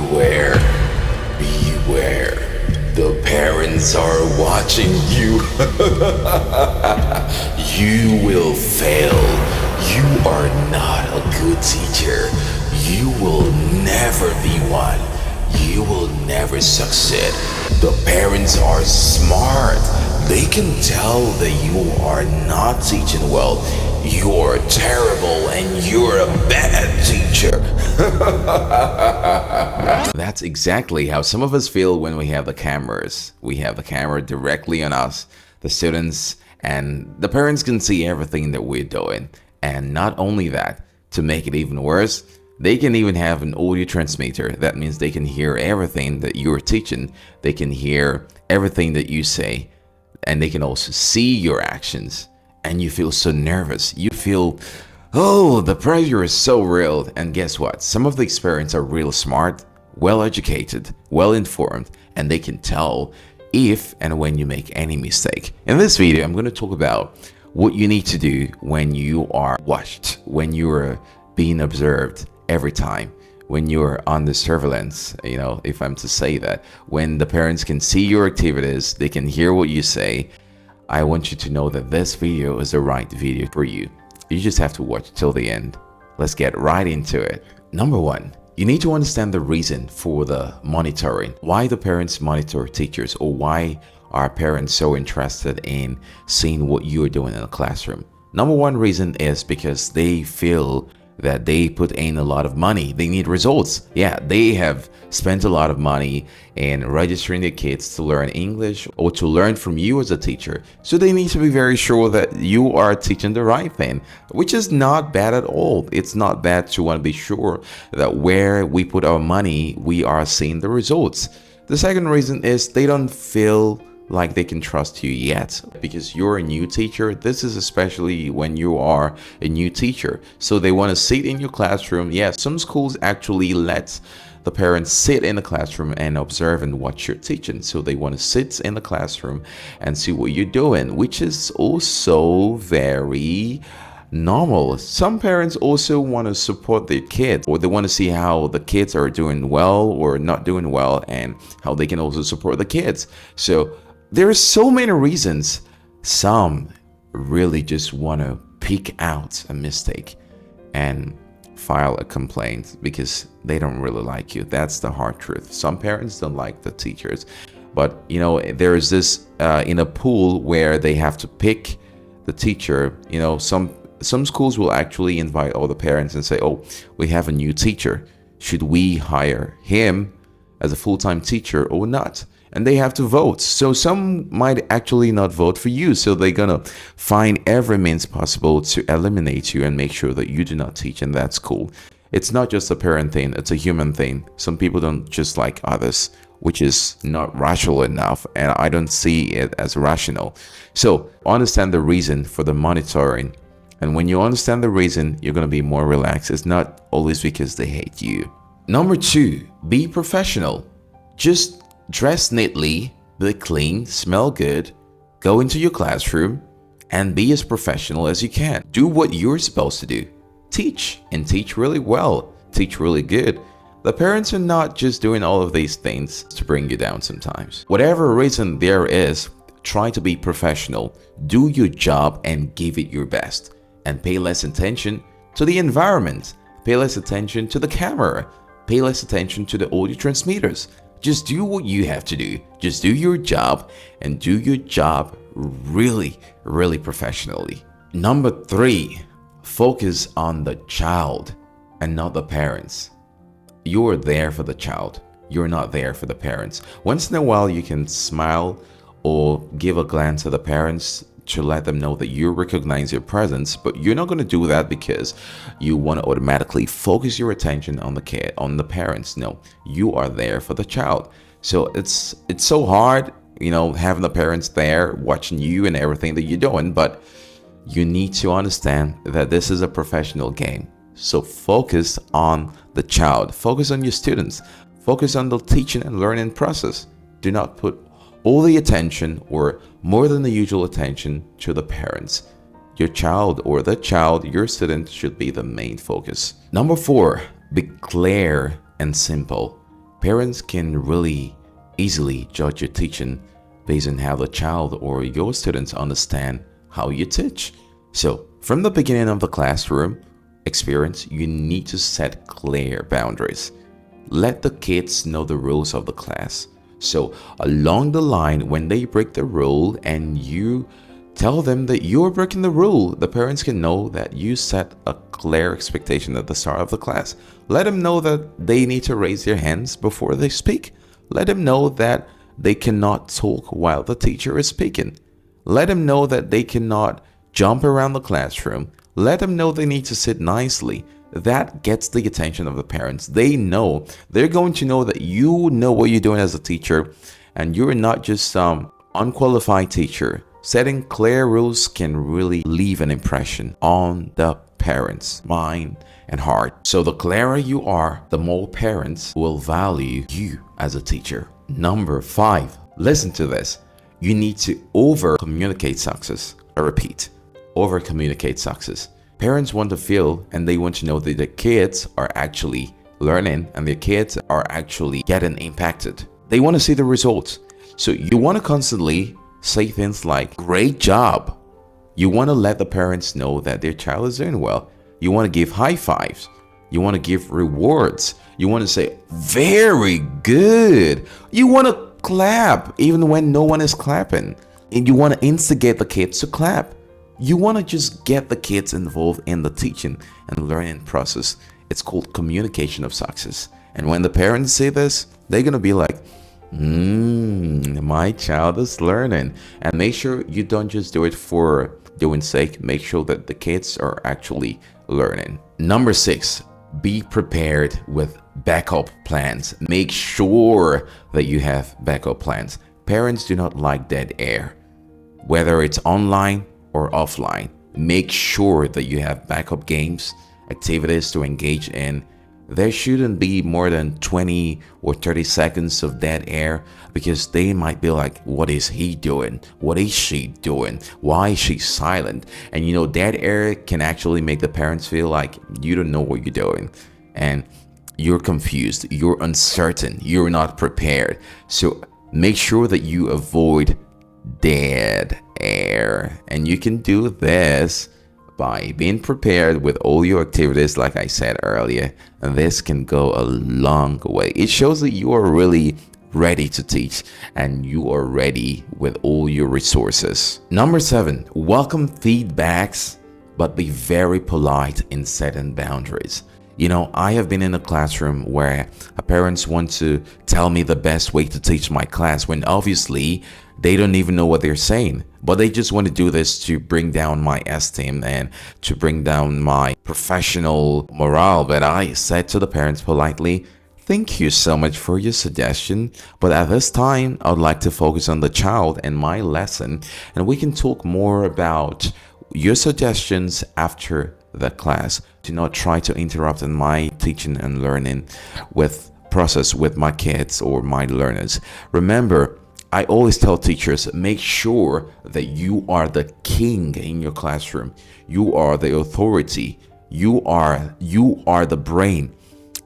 beware, beware. The parents are watching you. You will fail. You are not a good teacher. You will never be one. You will never succeed. The parents are smart. They can tell that you are not teaching well. You're terrible and you're a bad teacher. That's exactly how some of us feel when we have the cameras. We have the camera directly on us, the students, and the parents can see everything that we're doing. And not only that, to make it even worse, they can even have an audio transmitter. That means they can hear everything that you're teaching. They can hear everything that you say, and they can also see your actions. And you feel so nervous. You feel, oh, the pressure is so real. And guess what? Some of the parents are real smart, well educated, well informed, and they can tell if and when you make any mistake. In this video, I'm going to talk about what you need to do when you are watched, when you're being observed every time, when you're under surveillance, if I'm to say that, when the parents can see your activities, they can hear what you say. I want you to know that this video is the right video for you. You just have to watch till the end. Let's get right into it. Number one, you need to understand the reason for the monitoring. Why the parents monitor teachers, or why are parents so interested in seeing what you're doing in the classroom? Number one reason is because they feel that they put in a lot of money. They need results. Yeah, they have spent a lot of money in registering their kids to learn English or to learn from you as a teacher. So they need to be very sure that you are teaching the right thing, which is not bad at all. It's not bad to want to be sure that where we put our money, we are seeing the results. The second reason is they don't feel like they can trust you yet, because you're a new teacher. This is especially when you are a new teacher. So they want to sit in your classroom. Yes, some schools actually let the parents sit in the classroom and observe and watch your teaching. So they want to sit in the classroom and see what you're doing, which is also very normal. Some parents also want to support their kids, or they want to see how the kids are doing well or not doing well, and how they can also support the kids. So there are so many reasons. Some really just want to pick out a mistake and file a complaint because they don't really like you. That's the hard truth. Some parents don't like the teachers, but there is this in a pool where they have to pick the teacher. Some schools will actually invite all the parents and say, oh, we have a new teacher. Should we hire him as a full-time teacher or not? And they have to vote. So some might actually not vote for you. So they're going to find every means possible to eliminate you and make sure that you do not teach in that school. It's not just a parent thing. It's a human thing. Some people don't just like others, which is not rational enough. And I don't see it as rational. So understand the reason for the monitoring. And when you understand the reason, you're going to be more relaxed. It's not always because they hate you. Number two, be professional. Just dress neatly, be clean, smell good, go into your classroom, and be as professional as you can. Do what you're supposed to do. Teach, and teach really well. Teach really good. The parents are not just doing all of these things to bring you down sometimes. Whatever reason there is, try to be professional. Do your job and give it your best. And pay less attention to the environment. Pay less attention to the camera. Pay less attention to the audio transmitters. Just do what you have to do. Just do your job, and do your job really, really professionally. Number three, focus on the child and not the parents. You are there for the child. You're not there for the parents. Once in a while, you can smile or give a glance at the parents to let them know that you recognize your presence, but you're not going to do that because you want to automatically focus your attention on the kid, on the parents. No, you are there for the child. So it's so hard, having the parents there watching you and everything that you're doing, but you need to understand that this is a professional game. So focus on the child, focus on your students, focus on the teaching and learning process. Do not put all the attention, or more than the usual attention, to the parents. Your child, or the child, your student, should be the main focus. Number four, be clear and simple. Parents can really easily judge your teaching based on how the child or your students understand how you teach. So, from the beginning of the classroom experience, you need to set clear boundaries. Let the kids know the rules of the class. So, along the line, when they break the rule and you tell them that you're breaking the rule, the parents can know that you set a clear expectation at the start of the class. Let them know that they need to raise their hands before they speak. Let them know that they cannot talk while the teacher is speaking. Let them know that they cannot jump around the classroom. Let them know they need to sit nicely. That gets the attention of the parents. They know, they're going to know that you know what you're doing as a teacher and you're not just some unqualified teacher. Setting clear rules can really leave an impression on the parents' mind and heart. So the clearer you are, the more parents will value you as a teacher. Number 5, listen to this. You need to over communicate success. I repeat, over communicate success. Parents want to feel and they want to know that the kids are actually learning and their kids are actually getting impacted. They want to see the results. So you want to constantly say things like, great job. You want to let the parents know that their child is doing well. You want to give high fives. You want to give rewards. You want to say, very good. You want to clap even when no one is clapping. And you want to instigate the kids to clap. You want to just get the kids involved in the teaching and learning process. It's called communication of success. And when the parents say this, they're going to be like, my child is learning. And make sure you don't just do it for doing sake. Make sure that the kids are actually learning. Number 6, be prepared with backup plans. Make sure that you have backup plans. Parents do not like dead air, whether it's online or offline. Make sure that you have backup games, activities to engage in. There shouldn't be more than 20 or 30 seconds of dead air because they might be like, what is he doing? What is she doing? Why is she silent? And you know, dead air can actually make the parents feel like you don't know what you're doing and you're confused, you're uncertain, you're not prepared. So make sure that you avoid dead air, and you can do this by being prepared with all your activities like I said earlier, and this can go a long way. It shows that you are really ready to teach and you are ready with all your resources. Number 7, welcome feedbacks, but be very polite in setting boundaries. You know, I have been in a classroom where parents want to tell me the best way to teach my class when obviously they don't even know what they're saying, but they just want to do this to bring down my esteem and to bring down my professional morale. But I said to the parents politely, thank you so much for your suggestion, but at this time, I would like to focus on the child and my lesson, and we can talk more about your suggestions after the class. Do not try to interrupt in my teaching and learning with process with my kids or my learners. Remember, I always tell teachers, make sure that you are the king in your classroom. You are the authority. You are the brain.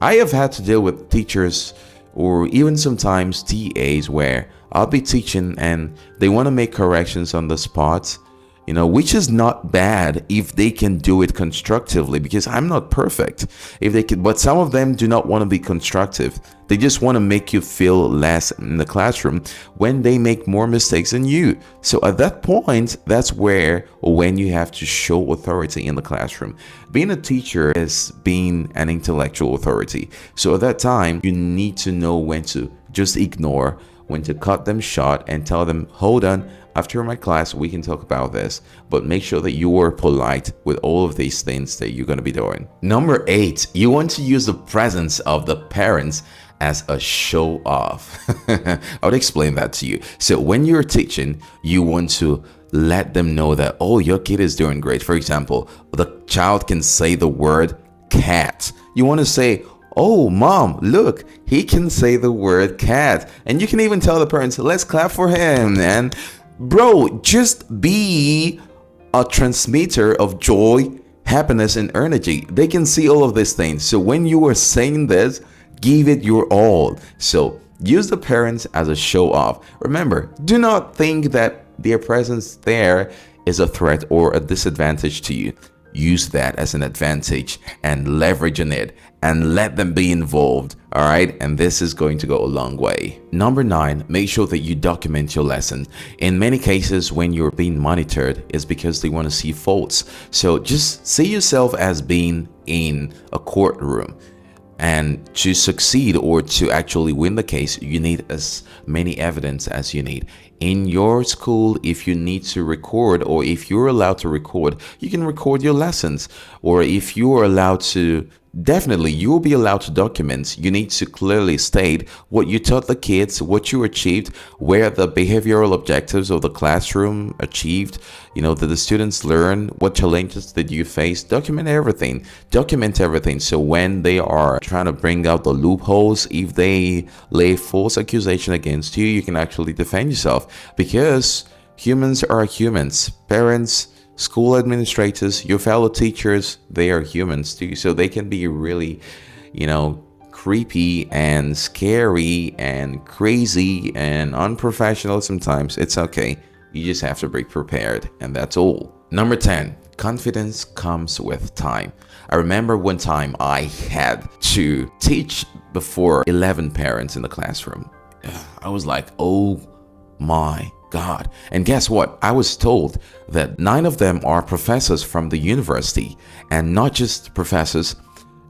I have had to deal with teachers or even sometimes TAs where I'll be teaching and they want to make corrections on the spot, you know, which is not bad if they can do it constructively, because I'm not perfect. If they can, but some of them do not want to be constructive. They just want to make you feel less in the classroom when they make more mistakes than you. So at that point, that's where or when you have to show authority in the classroom. Being a teacher is being an intellectual authority. So at that time, you need to know when to just ignore, when to cut them short and tell them, hold on, after my class, we can talk about this, but make sure that you are polite with all of these things that you're going to be doing. Number 8, you want to use the presence of the parents as a show off. I would explain that to you. So when you're teaching, you want to let them know that, oh, your kid is doing great. For example, the child can say the word cat. You want to say, oh, mom, look, he can say the word cat. And you can even tell the parents, let's clap for him. And bro, just be a transmitter of joy, happiness, and energy. They can see all of these things. So when you are saying this, give it your all. So use the parents as a show off. Remember, do not think that their presence there is a threat or a disadvantage to you. Use that as an advantage and leverage on it and let them be involved. All right. And this is going to go a long way. Number 9, make sure that you document your lesson. In many cases, when you're being monitored, it's because they want to see faults. So just see yourself as being in a courtroom. And to succeed or to actually win the case, you need as many evidence as you need. In your school, if you need to record, or if you're allowed to record, you can record your lessons. Or if you are allowed to, definitely you will be allowed to document. You need to clearly state what you taught the kids, what you achieved, where the behavioral objectives of the classroom achieved. Did the students learn? What challenges did you face? Document everything. Document everything. So when they are trying to bring out the loopholes, if they lay false accusation against you, you can actually defend yourself, because humans are humans. Parents, school administrators, your fellow teachers, they are humans too. So they can be really, creepy and scary and crazy and unprofessional sometimes. It's okay. You just have to be prepared, and that's all. Number 10, confidence comes with time. I remember one time I had to teach before 11 parents in the classroom. I was like, oh my God. And guess what? I was told that 9 of them are professors from the university, and not just professors.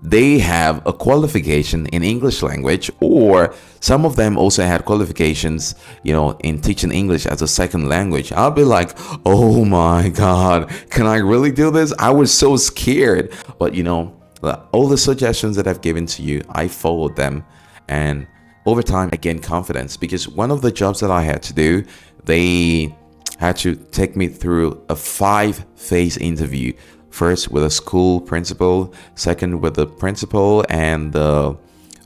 They have a qualification in English language, or some of them also had qualifications, in teaching English as a second language. I'll be like, oh my God, can I really do this? I was so scared. But all the suggestions that I've given to you, I followed them. And over time, I gained confidence, because one of the jobs that I had to do, they had to take me through a 5-phase interview. First with a school principal, second with the principal and the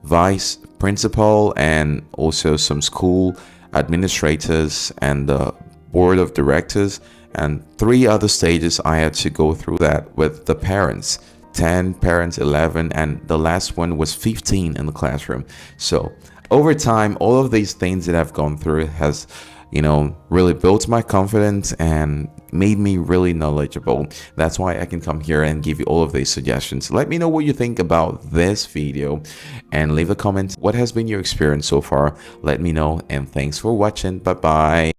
vice principal, and also some school administrators and the board of directors, and 3 other stages I had to go through that with the parents. 10 parents, 11, and the last one was 15 in the classroom. So over time, all of these things that I've gone through has really built my confidence and made me really knowledgeable. That's why I can come here and give you all of these suggestions. Let me know what you think about this video and leave a comment. What has been your experience so far? Let me know, and thanks for watching. Bye bye.